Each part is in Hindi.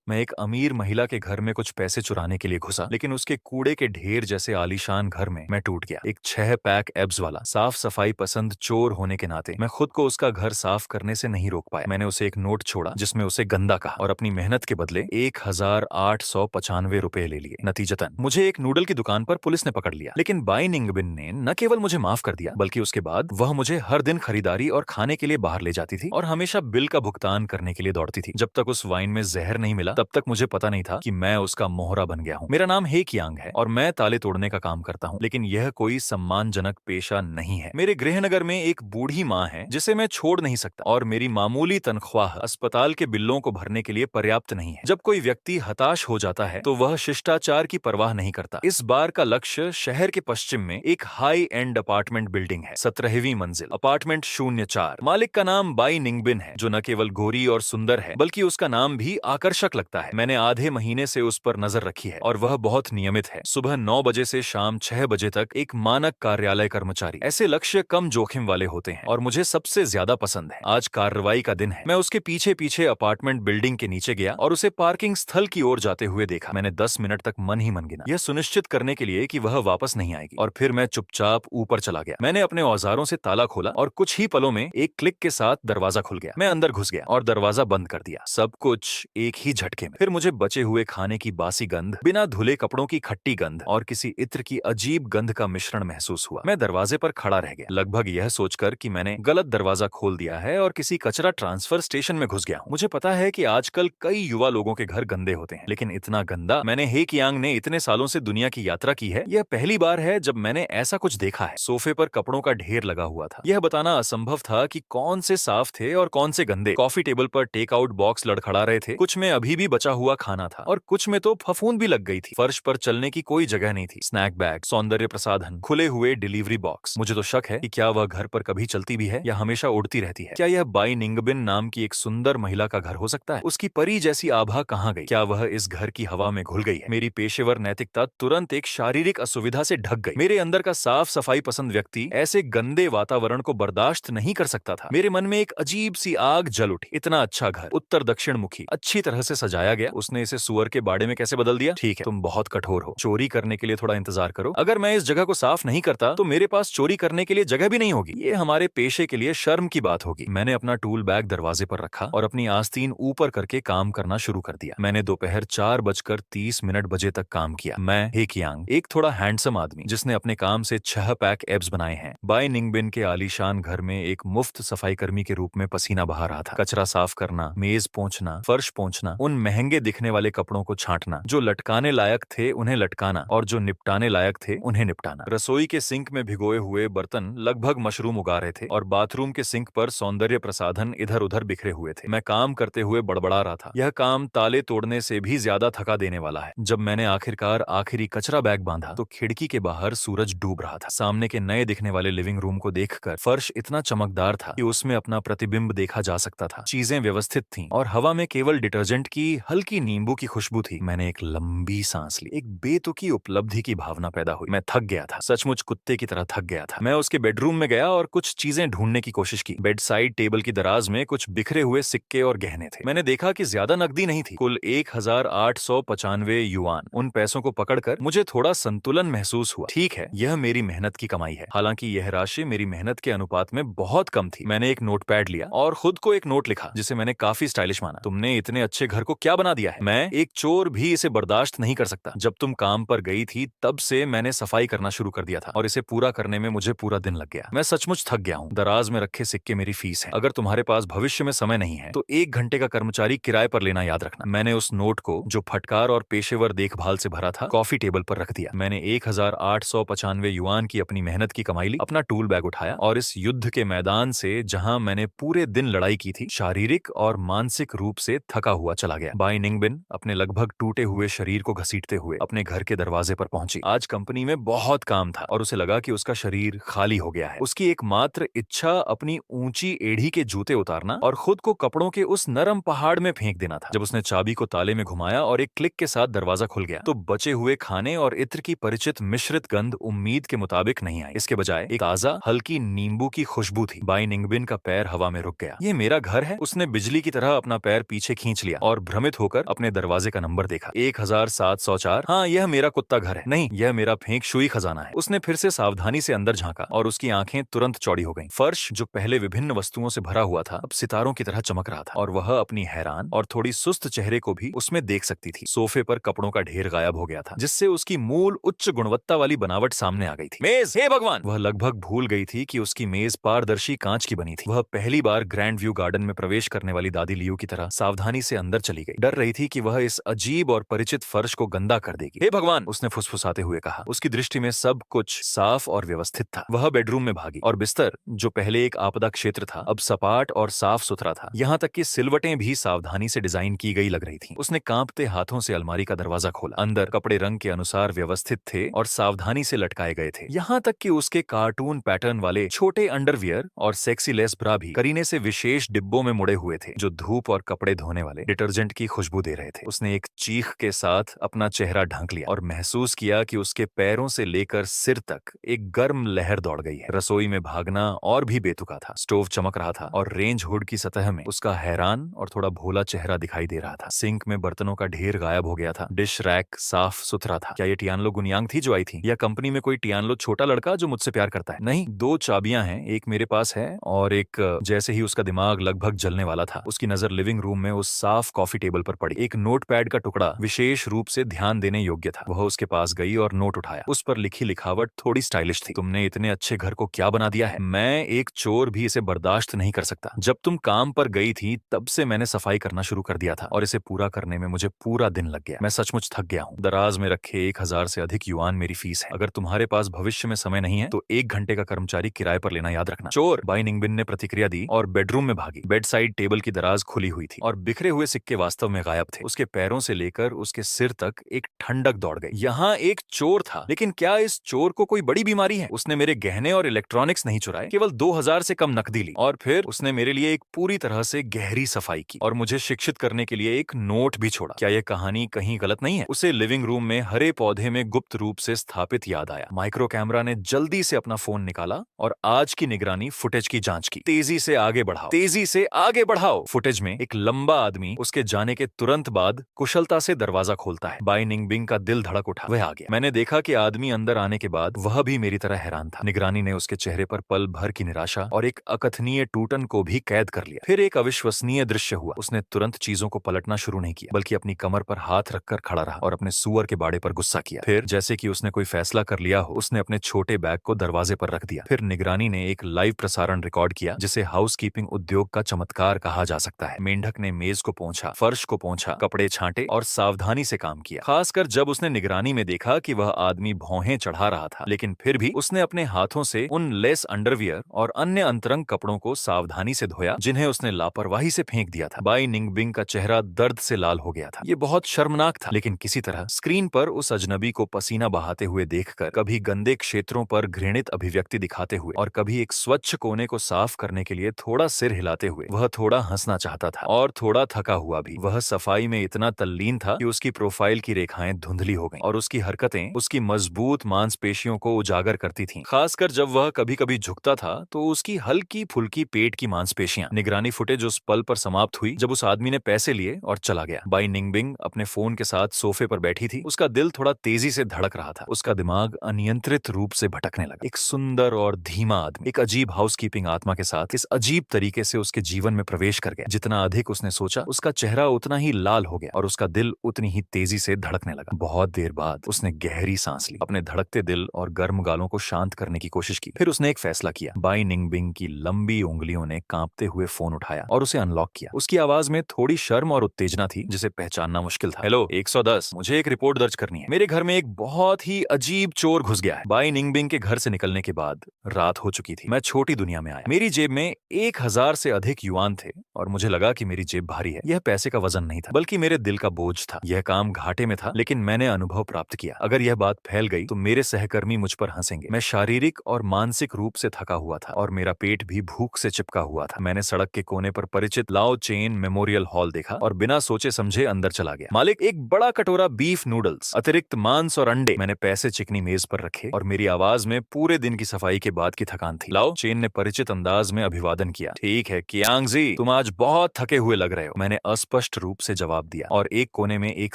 मैं एक अमीर महिला के घर में कुछ पैसे चुराने के लिए घुसा, लेकिन उसके कूड़े के ढेर जैसे आलीशान घर में मैं टूट गया। एक 6 पैक एब्स वाला साफ सफाई पसंद चोर होने के नाते मैं खुद को उसका घर साफ करने से नहीं रोक पाया। मैंने उसे एक नोट छोड़ा जिसमें उसे गंदा कहा और अपनी मेहनत के बदले 1,895 रुपए ले लिए। नतीजतन मुझे एक नूडल की दुकान पर पुलिस ने पकड़ लिया, लेकिन बाई निंगबिन ने न केवल मुझे माफ कर दिया बल्कि उसके बाद वह मुझे हर दिन खरीदारी और खाने के लिए बाहर ले जाती थी और हमेशा बिल का भुगतान करने के लिए दौड़ती थी। जब तक उस वाइन में जहर नहीं मिला तब तक मुझे पता नहीं था कि मैं उसका मोहरा बन गया हूँ। मेरा नाम हे कियांग है और मैं ताले तोड़ने का काम करता हूँ, लेकिन यह कोई सम्मानजनक पेशा नहीं है। मेरे गृहनगर में एक बूढ़ी माँ है जिसे मैं छोड़ नहीं सकता और मेरी मामूली तनख्वाह अस्पताल के बिलों को भरने के लिए पर्याप्त नहीं है। जब कोई व्यक्ति हताश हो जाता है तो वह शिष्टाचार की परवाह नहीं करता। इस बार का लक्ष्य शहर के पश्चिम में एक हाई एंड अपार्टमेंट बिल्डिंग है, 17वीं मंजिल, अपार्टमेंट 04। मालिक का नाम बाई निंगबिन है, जो न केवल गोरी और सुंदर है बल्कि उसका नाम भी आकर्षक लगता है। मैंने आधे महीने से उस पर नजर रखी है और वह बहुत नियमित है। सुबह 9 बजे से शाम 6 बजे तक एक मानक कार्यालय कर्मचारी। ऐसे लक्ष्य कम जोखिम वाले होते हैं और मुझे सबसे ज्यादा पसंद है। आज कार्रवाई का दिन है। मैं उसके पीछे पीछे अपार्टमेंट बिल्डिंग के नीचे गया और उसे पार्किंग स्थल की ओर जाते हुए देखा। मैंने 10 मिनट तक मन ही मन गिना, यह सुनिश्चित करने के लिए कि वह वापस नहीं आएगी, और फिर मैं चुपचाप ऊपर चला गया। मैंने अपने औजारों से ताला खोला और कुछ ही पलों में एक क्लिक के साथ दरवाजा खुल गया। मैं अंदर घुस गया और दरवाजा बंद कर दिया, सब कुछ एक ही झटके में। फिर मुझे बचे हुए खाने की बासी गंध, बिना धुले कपड़ों की खट्टी गंध और किसी इत्र की अजीब गंध का मिश्रण महसूस हुआ। मैं दरवाजे पर खड़ा रह गया, लगभग यह सोचकर कि मैंने गलत दरवाजा खोल दिया है और किसी कचरा ट्रांसफर स्टेशन में घुस गया हूँ। मुझे पता है कि आजकल कई युवा लोगों के घर गंदे होते हैं, लेकिन इतना गंदा मैंने हे कियांग ने इतने सालों से दुनिया की यात्रा की है, यह पहली बार है जब मैंने ऐसा कुछ देखा है। सोफे पर कपड़ों का ढेर लगा हुआ था। यह बताना असंभव था कि कौन से साफ थे और कौन से गंदे। कॉफी टेबल पर टेक आउट बॉक्स लड़खड़ा रहे थे, कुछ में अभी भी बचा हुआ खाना था और कुछ में तो फफूंद भी लग गई थी। फर्श पर चलने की कोई जगह नहीं थी। स्नैक बैग, सौंदर्य प्रसाधन, खुले हुए डिलीवरी बॉक्स। मुझे तो शक है कि क्या वह घर पर कभी चलती भी है या हमेशा उड़ती रहती है। क्या यह बाई निंगबिन नाम की एक सुंदर महिला का घर हो सकता है? उसकी परी जैसी आभा कहाँ गई? क्या वह इस घर की हवा में घुल गई है? मेरी पेशेवर नैतिकता तुरंत एक शारीरिक असुविधा से ढक गई। मेरे अंदर का साफ सफाई पसंद व्यक्ति ऐसे गंदे वातावरण को बर्दाश्त नहीं कर सकता था। मेरे मन में एक अजीब सी आग जल उठी। इतना अच्छा घर, उत्तर दक्षिण मुखी, अच्छी तरह से सजाया गया, उसने इसे सुअर के बाड़े में कैसे बदल दिया? ठीक है, तुम बहुत कठोर हो। चोरी करने के लिए थोड़ा इंतजार करो। अगर मैं इस जगह को साफ नहीं करता तो मेरे पास चोरी करने के लिए जगह भी नहीं होगी। ये हमारे पेशे के लिए शर्म की बात होगी। मैंने अपना टूल बैग दरवाजे पर रखा और अपनी आस्तीन ऊपर करके काम करना शुरू कर दिया। मैंने दोपहर 4:30 बजे तक काम किया। मैं हे कियांग, एक थोड़ा हैंडसम आदमी जिसने अपने काम से 6 पैक एब्स बनाए हैं, बाई निंगबिन के आलीशान घर में एक मुफ्त सफाई कर्मी के रूप में पसीना बहा रहा था। कचरा साफ करना, मेज पोंछना, फर्श पोंछना, उन महंगे दिखने वाले कपड़ों को छांटना, जो लटकाने लायक थे उन्हें लटकाना और जो निपटाने लायक थे उन्हें निपटाना। रसोई के सिंक में भिगोए हुए बर्तन लगभग मशरूम उगा रहे थे और बाथरूम के सिंक पर सौंदर्य प्रसाधन इधर उधर बिखरे हुए थे। मैं काम करते हुए बड़बड़ा रहा था। यह काम ताले तोड़ने से भी ज्यादा थका देने वाला है। जब मैंने आखिरकार आखिरी कचरा बैग बांधा तो खिड़की के बाहर सूरज डूब रहा था। सामने के नए दिखने वाले लिविंग रूम को देखकर फर्श इतना चमकदार था कि उसमें अपना प्रतिबिंब देखा जा सकता था। चीजें व्यवस्थित थीं और हवा में केवल डिटर्जेंट की हल्की नींबू की खुशबू थी। मैंने एक लंबी सांस ली। एक बेतुकी उपलब्धि की भावना पैदा हुई। मैं थक गया था, सचमुच कुत्ते की तरह थक गया था। मैं उसके बेडरूम में गया और कुछ चीजें ढूंढने की कोशिश की। बेड साइड टेबल की दराज में कुछ बिखरे हुए सिक्के और गहने थे। मैंने देखा कि ज्यादा नकदी नहीं थी, कुल 1,895 युआन। उन पैसों को पकड़कर मुझे थोड़ा संतुलन महसूस हुआ। ठीक है, यह मेरी मेहनत की कमाई है। हालांकि यह राशि मेरी मेहनत के अनुपात में बहुत कम थी। मैंने एक नोटपैड लिया और खुद को एक नोट लिखा जिसे मैंने काफी स्टाइलिश माना। तुमने इतने अच्छे घर को क्या बना दिया है? मैं एक चोर भी इसे बर्दाश्त नहीं कर सकता। जब तुम काम पर गई थी तब से मैंने सफाई करना शुरू कर दिया था और इसे पूरा करने में मुझे पूरा दिन लग गया। मैं सचमुच थक गया हूँ। दराज में रखे सिक्के मेरी फीस है। अगर तुम्हारे पास भविष्य में समय नहीं है तो 1 घंटे का कर्मचारी किराए पर लेना याद रखना। मैंने उस नोट को, जो फटकार और पेशेवर देखभाल से भरा था, कॉफी टेबल पर रख दिया। मैंने 1,895 युआन की अपनी मेहनत की कमाई ली, अपना टूल बैग उठाया और इस युद्ध के मैदान से, जहां मैंने पूरे दिन लड़ाई की थी, शारीरिक और मानसिक रूप से थका हुआ चला गया। बाई निंगबिन अपने लगभग टूटे हुए शरीर को घसीटते हुए अपने घर के दरवाजे पर पहुंची। आज कंपनी में बहुत काम था और उसे लगा कि उसका शरीर खाली हो गया है। उसकी एकमात्र इच्छा अपनी ऊंची एड़ी के जूते उतारना और खुद को कपड़ों के उस नरम पहाड़ में फेंक देना था। जब उसने चाबी को ताले में घुमाया और एक क्लिक के साथ दरवाजा खुल गया तो बचे हुए खाने और इत्र की परिचित मिश्रित गंध उम्मीद के मुताबिक नहीं आई। इसके बजाय एक ताजा हल्की नींबू की खुशबू थी। बाई निंगबिन का पैर हवा में रुक गया। ये मेरा घर है। उसने बिजली की तरह अपना पैर पीछे खींच लिया और भ्रमित होकर अपने दरवाजे का नंबर देखा। 1704। हाँ, यह मेरा कुत्ता घर है। नहीं, यह मेरा फेंक शुई खजाना है। उसने फिर से सावधानी से अंदर झांका और उसकी आंखें तुरंत चौड़ी हो गईं। फर्श जो पहले विभिन्न वस्तुओं से भरा हुआ था अब सितारों की तरह चमक रहा था और वह अपनी हैरान और थोड़ी सुस्त चेहरे को भी उसमें देख सकती थी। सोफे पर कपड़ों का ढेर गायब हो गया था जिससे उसकी मूल उच्च गुणवत्ता वाली बनावट सामने आ गई थी। मेज, हे भगवान! वह लगभग भूल गई थी कि उसकी मेज पारदर्शी कांच की बनी थी। वह पहली बार ग्रैंड व्यू गार्डन में प्रवेश करने वाली दादी लियू की तरह सावधानी से अंदर चली गई। डर रही थी कि वह इस अजीब और परिचित फर्श को गंदा कर देगी। हे भगवान! उसने फुसफुसाते हुए कहा। उसकी दृष्टि में सब कुछ साफ और व्यवस्थित था। वह बेडरूम में भागी और बिस्तर, जो पहले एक आपदा क्षेत्र था, अब सपाट और साफ सुथरा था। यहाँ तक कि सिलवटें भी सावधानी से डिजाइन की गई लग रही थी। उसने कांपते हाथों से अलमारी का दरवाजा खोला। अंदर कपड़े रंग के अनुसार व्यवस्थित थे और सावधानी से लटकाए गए थे। यहाँ तक कि उसके कार्टून पैटर्न वाले छोटे अंडरवियर और सेक्सी लेस ब्रा भी करीने से विशेष डिब्बों में मुड़े हुए थे जो धूप और कपड़े धोने वाले डिटर्जेंट की खुशबू दे रहे थे। उसने एक चीख के साथ अपना चेहरा ढक लिया और महसूस किया कि उसके पैरों से लेकर सिर तक एक गर्म लहर दौड़ गई है। रसोई में भागना और भी बेतुका था। स्टोव चमक रहा था और रेंज हुड की सतह में उसका हैरान और थोड़ा भोला चेहरा दिखाई दे रहा था। सिंक में बर्तनों का ढेर गायब हो गया था। डिश रैक साफ सुथरा था। क्या ये टियानलो गुनियांग थी जो आई थी, या कंपनी में कोई टियानलो छोटा लड़का जो मुझसे प्यार करता है? नहीं, दो चाबियां हैं, एक मेरे पास है और एक। जैसे ही उसका दिमाग लगभग जलने वाला था, उसकी नजर लिविंग रूम में उस साफ कॉफी टेबल पर पड़ी। एक नोटपैड का टुकड़ा विशेष रूप से ध्यान देने योग्य था। वह उसके पास गई और नोट उठाया। उस पर लिखी लिखावट थोड़ी स्टाइलिश थी। तुमने इतने अच्छे घर को क्या बना दिया है। मैं एक चोर भी इसे बर्दाश्त नहीं कर सकता। जब तुम काम पर गई थी तब से मैंने सफाई करना शुरू कर दिया था और इसे पूरा करने में मुझे पूरा दिन लग गया। मैं सचमुच थक गया हूँ। दराज में रखे 1000 से अधिक युआन मेरी फीस है। अगर तुम्हारे पास भविष्य में समय नहीं है तो 1 घंटे का कर्मचारी किराए पर लेना याद रखना। चोर, बाई निंगबिन ने प्रतिक्रिया दी और बेडरूम में भागी। बेड साइड टेबल की दराज खुली हुई थी और बिखरे हुए सिक्के वास्तव में गायब थे। उसके पैरों से लेकर उसके सिर तक एक ठंडक दौड़ गई। यहाँ एक चोर था, लेकिन क्या इस चोर को कोई बड़ी बीमारी है? उसने मेरे गहने और इलेक्ट्रॉनिक्स नहीं चुराए, केवल 2000 से कम नकदी ली और फिर उसने मेरे लिए एक पूरी तरह से गहरी सफाई की और मुझे शिक्षित करने के लिए एक नोट भी छोड़ा। क्या यह कहानी कहीं गलत नहीं है? उसे लिविंग रूम में हरे पौधे में गुप्त रूप से स्थापित याद आया। माइक्रो कैमरा ने जल्दी से अपना फोन निकाला और आज की निगरानी फुटेज की जांच की। तेजी से आगे बढ़ाओ, तेजी से आगे बढ़ाओ। फुटेज में एक लंबा आदमी उसके जाने के तुरंत बाद कुशलता से दरवाजा खोलता है। बाई निंगबिंग का दिल धड़क उठा। वह आ गया। मैंने देखा कि आदमी अंदर आने के बाद वह भी मेरी तरह हैरान था। निगरानी ने उसके चेहरे पर पल भर की निराशा और एक अकथनीय टूटन को भी कैद कर लिया। फिर एक अविश्वसनीय दृश्य हुआ। उसने तुरंत चीजों को पलटना शुरू नहीं किया, बल्कि अपनी कमर पर हाथ रखकर खड़ा रहा और अपने सुअर के बाड़े पर गुस्सा किया। फिर जैसे कि उसने कोई फैसला कर लिया हो, उसने अपने छोटे बैग को दरवाजे पर रख दिया। फिर निगरानी ने एक लाइव प्रसारण रिकॉर्ड किया जिसे हाउसकीपिंग उद्योग का चमत्कार कहा जा सकता है। मेंढक ने मेज को पोंछा, फर्श को पोंछा, कपड़े छांटे और सावधानी से काम किया। खासकर जब उसने निगरानी में देखा कि वह आदमी भौहें चढ़ा रहा था, लेकिन फिर भी उसने अपने हाथों से उन लेस अंडरवियर और अन्य अंतरंग कपड़ों को सावधानी से धोया जिन्हें उसने लापरवाही से फेंक दिया था। बाई निंगबिंग का चेहरा दर्द से लाल हो गया था। ये बहुत शर्मनाक था, लेकिन किसी तरह स्क्रीन पर उस अजनबी को पसीना बहाते हुए देखकर, कभी गंदे क्षेत्रों पर घृणित अभिव्यक्ति दिखाते हुए और कभी एक स्वच्छ कोने को साफ करने के लिए थोड़ा सिर हिलाते हुए, वह थोड़ा हंसना चाहता था और थोड़ा थका हुआ भी। वह सफाई में इतना तल्लीन था कि उसकी प्रोफाइल की रेखाएं धुंधली हो गईं और उसकी हरकतें उसकी मजबूत मांसपेशियों को उजागर करती थीं। खासकर जब वह कभी कभी झुकता था तो उसकी हल्की फुल्की पेट की मांसपेशियां। निगरानी फुटेज उस पल पर समाप्त हुई जब उस आदमी ने पैसे लिए और चला गया। बाई निंगबिंग अपने फोन के साथ सोफे पर बैठी थी। उसका दिल थोड़ा तेजी से धड़क रहा था। उसका दिमाग अनियंत्रित रूप से भटकने लगा। एक सुंदर और धीमा आदमी एक अजीब हाउसकीपिंग आत्मा के साथ इस अजीब तरीके से उसके जीवन में प्रवेश कर गया। जितना अधिक उसने सोचा, उसका चेहरा उतना ही लाल हो गया और उसका दिल उतनी ही तेजी से धड़कने लगा। बहुत देर बाद उसने गहरी सांस ली, अपने धड़कते दिल और गर्म गालों को शांत करने की कोशिश की। फिर उसने एक फैसला किया। बाई निंगबिंग की लंबी उंगलियों ने कांपते हुए फोन उठाया और उसे अनलॉक किया। उसकी आवाज में थोड़ी शर्म और उत्तेजना थी जिसे पहचानना मुश्किल था। हेलो, 110, मुझे एक रिपोर्ट दर्ज करनी है। मेरे घर में एक बहुत ही अजीब चोर घुस गया है। बाई निंगबिंग के घर से निकलने के बाद रात हो चुकी थी। मैं छोटी दुनिया में आया। मेरी जेब में 1000 से अधिक युआन थे और मुझे लगा कि मेरी जेब भारी है। यह पैसे का वजन नहीं था, बल्कि मेरे दिल का बोझ था। यह काम घाटे में था, लेकिन मैंने अनुभव प्राप्त किया। अगर यह बात फैल गई तो मेरे सहकर्मी मुझ पर हंसेंगे। मैं शारीरिक और मानसिक रूप से थका हुआ था और मेरा पेट भी भूख से चिपका हुआ था। मैंने सड़क के कोने पर परिचित लाओ चेन मेमोरियल हॉल देखा और बिना सोचे समझे अंदर चला गया। मालिक, एक बड़ा कटोरा बीफ नूडल्स, अतिरिक्त मांस और अंडे। मैंने पैसे चिकनी मेज पर रखे और मेरी आवाज में पूरे दिन की सफाई के बाद की थकान थी। लाओ चेन ने परिचित अंदाज में अभिवादन किया। ठीक है कियांग जी, तुम आज बहुत थके हुए लग रहे हो। मैंने अस्पष्ट स्पष्ट रूप से जवाब दिया और एक कोने में एक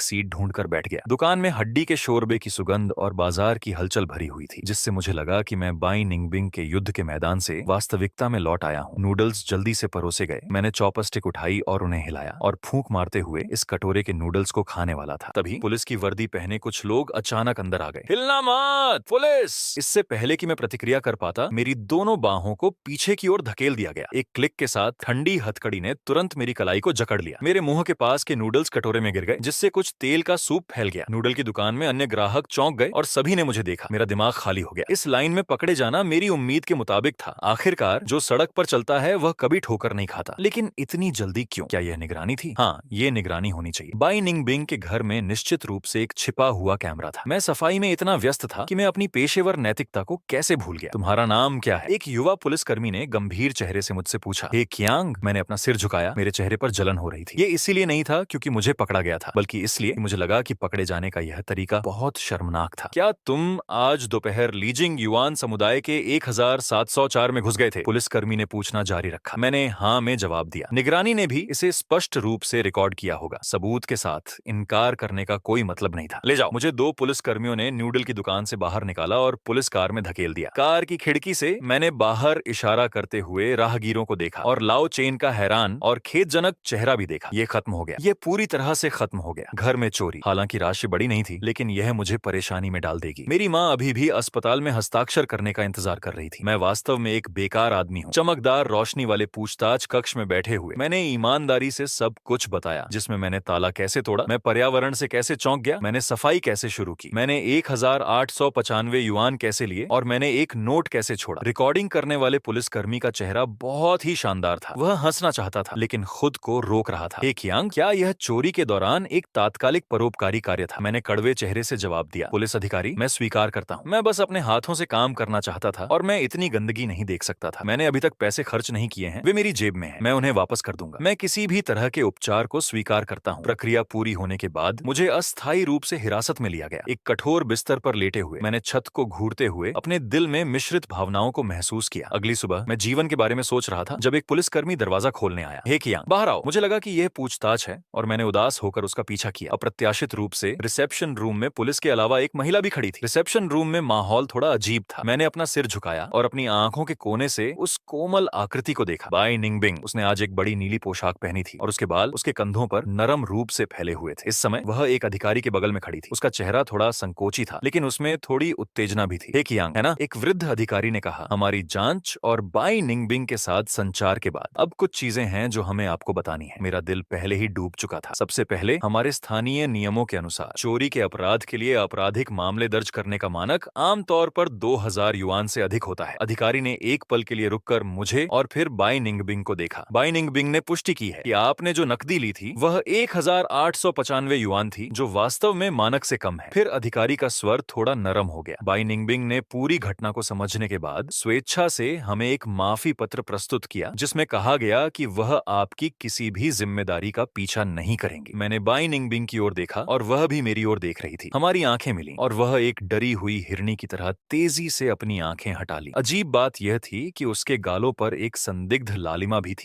सीट ढूंढकर बैठ गया। दुकान में हड्डी के शोरबे की सुगंध और बाजार की हलचल भरी हुई थी, जिससे मुझे लगा कि मैं बाई निंगबिंग के युद्ध के मैदान से वास्तविकता में लौट आया हूँ। नूडल्स जल्दी से परोसे गए। मैंने चॉपस्टिक उठाई और उन्हें हिलाया और फूंक मारते हुए इस कटोरे के नूडल्स को खाने वाला था। तभी पुलिस की वर्दी पहने कुछ लोग अचानक अंदर आ गए। हिलना मत, पुलिस! इससे पहले कि मैं प्रतिक्रिया कर पाता, मेरी दोनों बाहों को पीछे की ओर धकेल दिया गया। एक क्लिक के साथ ठंडी हथकड़ी ने तुरंत मेरी कलाई को जकड़ लिया। मेरे मुंह के पास के नूडल्स कटोरे में गिर गए, जिससे कुछ तेल का सूप फैल गया। नूडल की दुकान में अन्य ग्राहक चौंक गए और सभी ने मुझे देखा। मेरा दिमाग खाली हो गया। इस लाइन में पकड़े जाना मेरी उम्मीद के मुताबिक था। आखिरकार जो सड़क पर चलता है वह कभी ठोकर नहीं खाता। लेकिन इतनी जल्दी क्यों? क्या यह निगरानी थी? हाँ, ये निगरानी होनी चाहिए। बाई निंगबिंग के घर में निश्चित रूप से एक छिपा हुआ कैमरा था। मैं सफाई में इतना व्यस्त था कि मैं अपनी पेशेवर नैतिकता को कैसे भूल गया। तुम्हारा नाम क्या है? एक युवा पुलिसकर्मी ने गंभीर चेहरे से मुझसे पूछा। हे कियांग। मैंने अपना सिर झुकाया। मेरे चेहरे पर जलन हो रही थी। ये इसीलिए नहीं था क्योंकि मुझे पकड़ा गया था, बल्कि इसलिए मुझे लगा कि पकड़े जाने का यह तरीका बहुत शर्मनाक था। क्या तुम आज दोपहर लीजिंग युआन समुदाय के 1704 में घुस गए थे? पुलिसकर्मी ने पूछना जारी रखा। मैंने हाँ में जवाब दिया। निगरानी ने भी इसे स्पष्ट रूप से रिकॉर्ड किया होगा। सबूत के साथ इनकार करने का कोई मतलब नहीं था। ले जाओ। मुझे दो पुलिसकर्मियों ने नूडल की दुकान से बाहर निकाला और पुलिस कार में धकेल दिया। कार की खिड़की से मैंने बाहर इशारा करते हुए राहगीरों को देखा और लाओ चेन का हैरान और खेदजनक चेहरा भी देखा। ये खत्म हो गया। ये पूरी तरह से खत्म हो गया। घर में चोरी, हालांकि राशि बड़ी नहीं थी, लेकिन यह मुझे परेशानी में डाल देगी। मेरी माँ अभी भी अस्पताल में हस्ताक्षर करने का इंतजार कर रही थी। मैं वास्तव में एक बेकार आदमी हूँ। चमकदार रोशनी वाले पूछताछ कक्ष में बैठे हुए मैंने ईमानदारी से सब कुछ बताया, जिसमें मैंने ताला कैसे तोड़ा, मैं पर्यावरण से कैसे चौंक गया, मैंने सफाई कैसे शुरू की, मैंने 1895 युआन कैसे लिए और मैंने एक नोट कैसे छोड़ा। रिकॉर्डिंग करने वाले पुलिसकर्मी का चेहरा बहुत ही शानदार था। वह हंसना चाहता था, लेकिन खुद को रोक रहा था। हे कियांग, क्या यह चोरी के दौरान एक तात्कालिक परोपकारी कार्य था? मैंने कड़वे चेहरे से जवाब दिया। पुलिस अधिकारी, मैं स्वीकार करता हूँ। मैं बस अपने हाथों से काम करना चाहता था और मैं इतनी गंदगी नहीं देख सकता था। मैंने अभी तक पैसे खर्च नहीं किए हैं, वे मेरी जेब में हैं। मैं उन्हें वापस कर दूंगा। मैं किसी भी तरह के उपचार को स्वीकार करता हूँ। प्रक्रिया पूरी होने के बाद मुझे अस्थायी रूप से हिरासत में लिया गया। एक कठोर बिस्तर पर लेटे हुए मैंने छत को घूरते हुए अपने दिल में मिश्रित भावनाओं को महसूस किया। अगली सुबह मैं जीवन के बारे में सोच रहा था जब एक पुलिसकर्मी दरवाजा खोलने आया। हे कियांग, बाहर आओ। मुझे लगा कि यह पूछताछ है और मैंने उदास होकर उसका पीछा किया। अप्रत्याशित रूप से रिसेप्शन रूम में पुलिस के अलावा एक महिला भी खड़ी थी। रिसेप्शन रूम में माहौल थोड़ा अजीब था। मैंने अपना सिर झुकाया और अपनी आंखों के कोने से उस कोमल आकृति को देखा। बाई निंगबिंग। उसने आज एक बड़ी नीली पोशाक पहनी थी और उसके बाल उसके कंधों पर नरम रूप से फैले हुए थे। इस समय वह एक अधिकारी के बगल में खड़ी थी। उसका चेहरा थोड़ा संकोची था, लेकिन उसमें थोड़ी उत्तेजना भी थी। हे कियांग, है ना? एक वृद्ध अधिकारी ने कहा। हमारी जांच और बाई निंगबिंग के साथ संचार के बाद अब कुछ चीजें हैं जो हमें आपको बतानी है। मेरा दिल पहले ही डूब चुका था। सबसे पहले, हमारे स्थानीय नियमों के अनुसार चोरी के अपराध के लिए आपराधिक मामले दर्ज करने का मानक आमतौर पर 2000 युआन से अधिक होता है। अधिकारी ने एक पल के लिए रुककर मुझे और फिर बाई निंगबिंग को देखा। बाई निंगबिंग ने पुष्टि की है कि आपने जो नकदी ली थी वह 1895 युआन थी, जो वास्तव में मानक से कम है। फिर अधिकारी का स्वर थोड़ा नरम हो गया। बाई निंगबिंग ने पूरी घटना को समझने के बाद स्वेच्छा से हमें एक माफी पत्र प्रस्तुत किया, जिसमें कहा गया कि वह आपकी किसी भी जिम्मेदारी का पीछा नहीं करेंगे। मैंने बाई निंगबिंग की ओर देखा और वह भी मेरी ओर देख रही थी। हमारी आंखें मिली और वह एक डरी हुई हिरनी की तरह तेजी से अपनी आंखें हटा ली। अजीब बात यह थी कि उसके गालों पर एक संदिग्ध लालिमा भी थी।